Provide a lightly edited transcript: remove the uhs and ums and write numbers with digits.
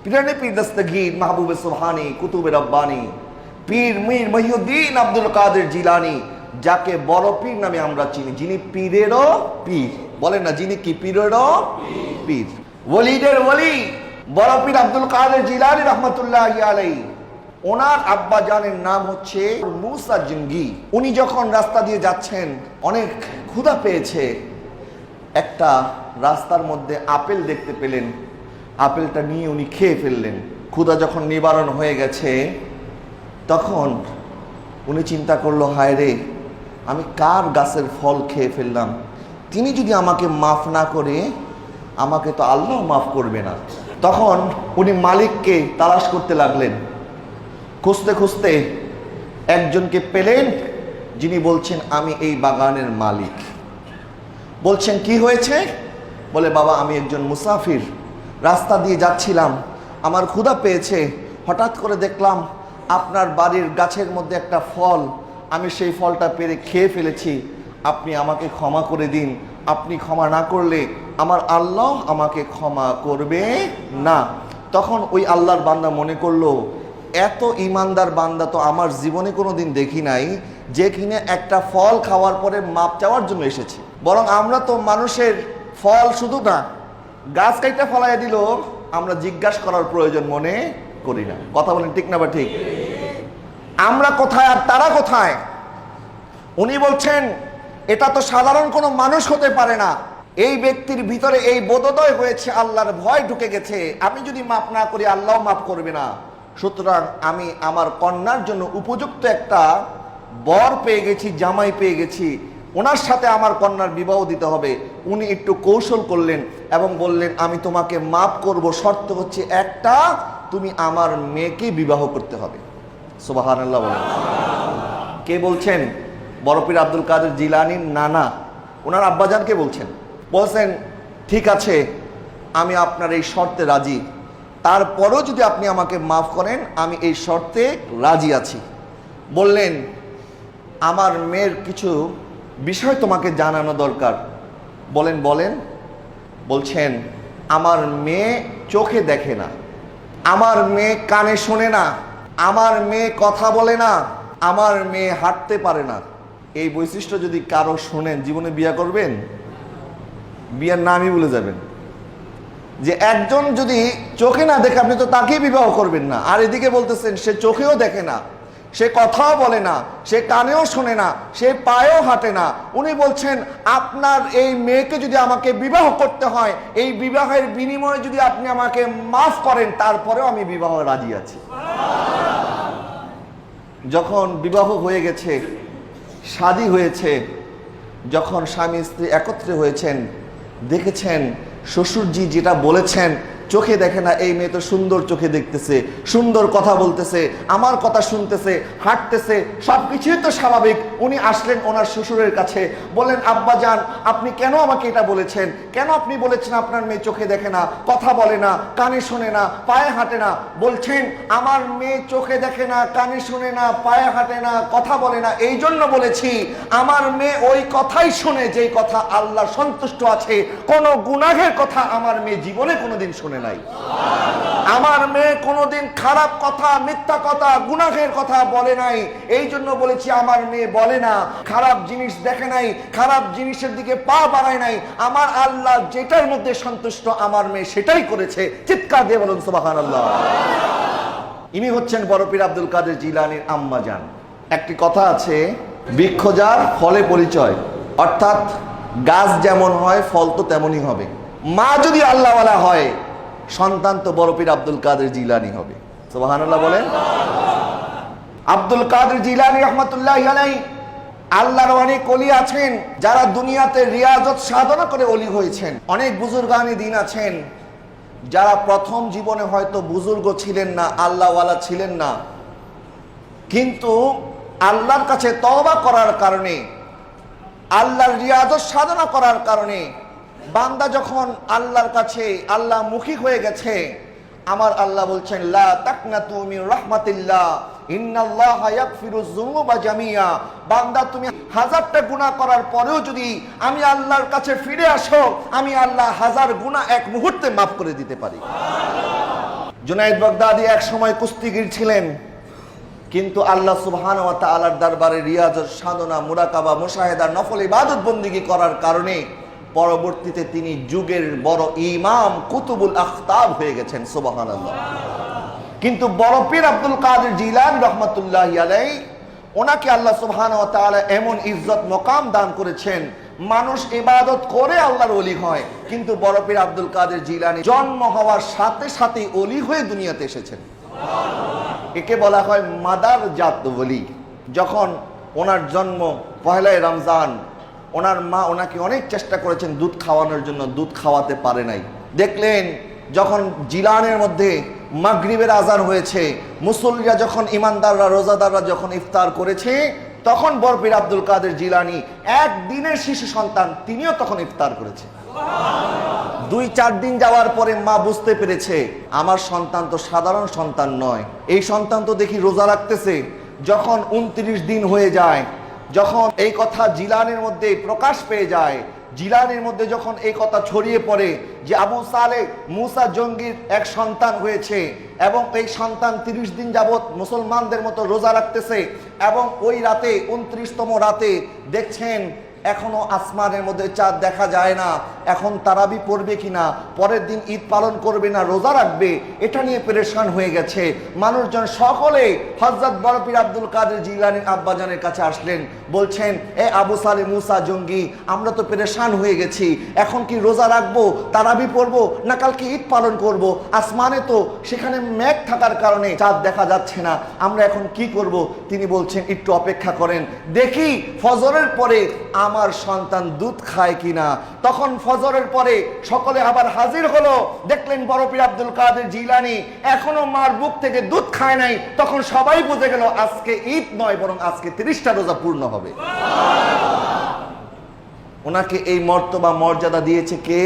পীরানে পীর দস্তগীর মাহবুবে সুবহানি কুতুবে রব্বানি পীর মীর মহিউদ্দিন আব্দুল কাদের জিলানী, যাকে বড় পীর নামে আমরা চিনি, যিনি পীরেরও পীর। বলেন না, যিনি কি পীরেরও পীর, ওলিদের ওলি বড় পীর আব্দুল কাদের জিলানী রহমতুল্লাহি আলাইহি। ওনার আব্বা জানের নাম হচ্ছে মুসা জিঙ্গি। উনি যখন রাস্তা দিয়ে যাচ্ছেন, অনেক ক্ষুধা পেয়েছে, একটা রাস্তার মধ্যে আপেল দেখতে পেলেন, আপেলটা নিয়ে উনি খেয়ে ফেললেন। ক্ষুধা যখন নিবারণ হয়ে গেছে, তখন উনি চিন্তা করলো, হায় রে, আমি কার গাছের ফল খেয়ে ফেললাম, তিনি যদি আমাকে মাফ না করে, আমাকে তো আল্লাহ মাফ করবে না। তখন উনি মালিককে তালাশ করতে লাগলেন। খুঁজতে খুঁজতে একজনকে পেলেন, যিনি বলছেন, আমি এই বাগানের মালিক। বলছেন, কি হয়েছে? বলে, বাবা, আমি একজন মুসাফির, রাস্তা দিয়ে যাচ্ছিলাম, আমার ক্ষুধা পেয়েছে, হঠাৎ করে দেখলাম আপনার বাড়ির গাছের মধ্যে একটা ফল, আমি সেই ফলটা পেরে খেয়ে ফেলেছি, আপনি আমাকে ক্ষমা করে দিন। আপনি ক্ষমা না করলে আমার আল্লাহ আমাকে ক্ষমা করবে না। তখন ওই আল্লাহর বান্দা মনে করলো, এত ইমানদার বান্দা তো আমার জীবনে কোনো দিন দেখি নাই, যে কিনা একটা ফল খাওয়ার পরে মাপ চাওয়ার জন্য এসেছে। বরং আমরা তো মানুষের ফল শুধু না, গাছ কাইটা ফলাইয়া দিল, আমরা জিজ্ঞাসা করার প্রয়োজন মনে করি না। কথা বলেন ঠিক না বা ঠিক? আমরা কোথায় আর তারা কোথায়? উনি বলছেন, এটা তো সাধারণ কোনো মানুষ হতে পারে না। এই ব্যক্তির ভিতরে এই বোধোদয় হয়েছে, আল্লাহর ভয় ঢুকে গেছে, আমি যদি মাফ না করি আল্লাহ মাফ করবে না। সুতরাং আমি আমার কন্যার জন্য উপযুক্ত একটা বর পেয়ে গেছি, জামাই পেয়ে গেছি, ওনার সাথে আমার কন্যার বিবাহ দিতে হবে। উনি একটু কৌশল করলেন এবং বললেন, আমি তোমাকে মাফ করব, শর্ত হচ্ছে একটা, তুমি আমার মেয়েকে বিবাহ করতে হবে। সুবহানাল্লাহ বলেন। কে বলছেন? বড় পীর আব্দুল কাদের জিলানীর নানা, ওনার আব্বাজানকে বলছেন। বলছেন, ঠিক আছে, আমি আপনার এই শর্তে রাজি, তারপরেও যদি আপনি আমাকে মাফ করেন, আমি এই শর্তে রাজি আছি। বললেন, আমার মেয়ের কিছু বিষয় তোমাকে জানানো দরকার। বলেন বলেন। বলছেন, আমার মেয়ে চোখে দেখে না, আমার মেয়ে কানে শোনে না, আমার মেয়ে কথা বলে না, আমার মেয়ে হাঁটতে পারে না। এই বৈশিষ্ট্য যদি কারো শোনেন, জীবনে বিয়ে করবেন? বিয়ের নামই ভুলে যাবেন। যে একজন যদি চোখে না দেখে, আপনি তো তাকেই বিবাহ করবেন না। আর এদিকে বলতেছেন, সে চোখেও দেখে না, সে কথাও বলে না, সে কানেও শোনে না, সে পায়েও হাঁটে না। উনি বলছেন, আপনার এই মেয়েকে যদি আমাকে বিবাহ করতে হয়, এই বিবাহের বিনিময়ে যদি আপনি আমাকে মাফ করেন, তারপরেও আমি বিবাহ রাজি আছি। যখন বিবাহ হয়ে গেছে, শাদী হয়েছে, যখন স্বামী স্ত্রী একত্রে হয়েছেন, দেখেছেন শ্বশুরজি যেটা বলেছেন, চোখে দেখে না, এই মেয়ে তো সুন্দর চোখে দেখতেছে, সুন্দর কথা বলতেছে, আমার কথা শুনতেছে, হাঁটতেছে, সবকিছুই তো স্বাভাবিক। উনি আসলেন ওনার শ্বশুরের কাছে, বলেন, আব্বা জান, আপনি কেন আমাকে এটা বলেছেন? কেন আপনি বলেছেন আপনার মেয়ে চোখে দেখে না, কথা বলে না, কানে শোনে না, পায়ে হাঁটে না? বলছেন, আমার মেয়ে চোখে দেখে না, কানে শোনে না, পায়ে হাঁটে না, কথা বলে না, এই জন্য বলেছি আমার মেয়ে ওই কথাই শোনে যেই কথা আল্লাহ সন্তুষ্ট আছে। কোনো গুনাহের কথা আমার মেয়ে জীবনে কোনোদিন শোনে নাই। আমার মেয়ে কোনোদিন খারাপ কথা, মিথ্যা কথা, গুনাহের কথা বলে নাই। এই জন্য বলেছি আমার মেয়ে বলে না, খারাপ জিনিস দেখে নাই, খারাপ জিনিসের দিকে পা বাড়ায় নাই। আমার আল্লাহ যেটার মধ্যে সন্তুষ্ট, আমার মেয়ে সেটাই করেছে। চিৎকার দিয়ে বলুন সুবহানাল্লাহ। ইনি হচ্ছেন বড় পীর আব্দুল কাদের জিলানীর আম্মা জান। একটি কথা আছে, বৃক্ষ যার ফলে পরিচয়, অর্থাৎ গাছ যেমন হয় ফল তো তেমনই হবে। মা যদি আল্লাহওয়ালা হয়, সন্তান তো বড় পীর আব্দুল কাদের জিলানী হবে। সুবহানাল্লাহ বলেন। আব্দুল কাদের জিলানী রহমতুল্লাহি আলাইহি, আল্লাহর অনেক ওলি আছেন যারা দুনিয়াতে রিয়াজত সাধনা করে ওলি হয়েছেন। অনেক বুজুর্গানি দিন আছেন যারা প্রথম জীবনে হয়তো বুজুর্গ ছিলেন না, আল্লাহওয়ালা ছিলেন না, কিন্তু আল্লাহর কাছে তওবা করার কারণে, আল্লাহর রিয়াজত সাধনা করার কারণে বান্দা যখন আল্লাহর কাছে আল্লাহ মুখী হয়ে গেছে, আমার আল্লাহ বলছেন, লা তাকনাতু মির রাহমাতিল্লাহ ইন্নাল্লাহা ইয়াগফিরুয যুনুবা জামিয়া। বান্দা, তুমি হাজারটা গুনাহ করার পরেও যদি আমি আল্লাহর কাছে ফিরে আসো, আমি আল্লাহ হাজার গুনাহ এক মুহূর্তে মাফ করে দিতে পারি। জুনাইদ বাগদাদি এক সময় কুস্তিগীর ছিলেন, কিন্তু আল্লাহ সুবহানাহু ওয়া তাআলার দরবারে রিয়াজত, সাধনা, মুরাকাবা, মুশাহেদা, নফল ইবাদত বন্দেগী করার কারণে পরবর্তীতে তিনি যুগের বড় ইমাম কুতুবুল আখতাব হয়ে গেছেন। সুবহানাল্লাহ। কিন্তু বড় পীর আব্দুল কাদের জিলানী রাহমাতুল্লাহি আলাইহি, ওনাকে আল্লাহ সুবহানাহু ওয়া তাআলা এমন ইজ্জত মকাম দান করেছেন, মানুষ ইবাদত করে আল্লাহর ওলি হয়, কিন্তু বড় পীর আব্দুল কাদের জিলানী জন্ম হওয়ার সাথে সাথে ওলি হয়ে দুনিয়াতে এসেছেন। একে বলা হয় মাদার জাত ওলি। যখন ওনার জন্ম পহেলাই রমজান, ওনার মা ওনাকে অনেক চেষ্টা করেছেন দুধ খাওয়ানোর জন্য, দুধ খাওয়াতে পারে নাই। দেখলেন যখন জিলানের মধ্যে মাগরিবের আজান হয়েছে, মুসল্লিরা যখন, ইমানদাররা, রোজাদাররা যখন ইফতার করেছে, তখন বড় পীর আব্দুল কাদের জিলানী একদিনের শিশু সন্তান, তিনিও তখন ইফতার করেছে। 2-4 দিন যাওয়ার পরে মা বুঝতে পেরেছে আমার সন্তান তো সাধারণ সন্তান নয়, এই সন্তান তো দেখি রোজা রাখতেছে। যখন 29 দিন হয়ে যায়, যখন এই কথা জিলানের মধ্যে প্রকাশ পেয়ে যায়, জিলানের মধ্যে যখন এই কথা ছড়িয়ে পড়ে যে আবু সালেহ মুসা জঙ্গির এক সন্তান হয়েছে এবং এই সন্তান 30 দিন যাবৎ মুসলমানদের মতো রোজা রাখতেছে, এবং ওই রাতে 29তম রাতে দেখছেন এখনো আসমানের মধ্যে চাঁদ দেখা যায় না, এখন তারাবি পড়বে কিনা, পরের দিন ঈদ পালন করবে না রোজা রাখবে, এটা নিয়ে পেরেশান হয়ে গেছে। মানুষজন সকলে হযরত বড় পীর আব্দুল কাদের জিলানীর আব্বাজানের কাছে আসলেন, বলছেন এ আবু সালেহ মুসা জঙ্গি, আমরা তো পেরেশান হয়ে গেছি, এখন কি রোজা রাখবো, তারাবি পড়বো, না কালকে ঈদ পালন করব, আসমানে তো সেখানে মেঘ থাকার কারণে চাঁদ দেখা যাচ্ছে না, আমরা এখন কি করব? তিনি বলছেন একটু অপেক্ষা করেন, দেখি ফজরের পরে আমার সন্তান দুধ খায় কিনা। তখন ফজরের পরে সকলে আবার হাজির হলো, দেখলেন বড় পীর আব্দুল কাদের জিলানী এখনো মার বুক থেকে দুধ খায় নাই। তখন সবাই বুঝে গেল আজকে ঈদ নয়, বরং আজকে 30টা রোজা পূর্ণ হবে। ওনাকে এই মর্তবা মর্যাদা দিয়েছে কে?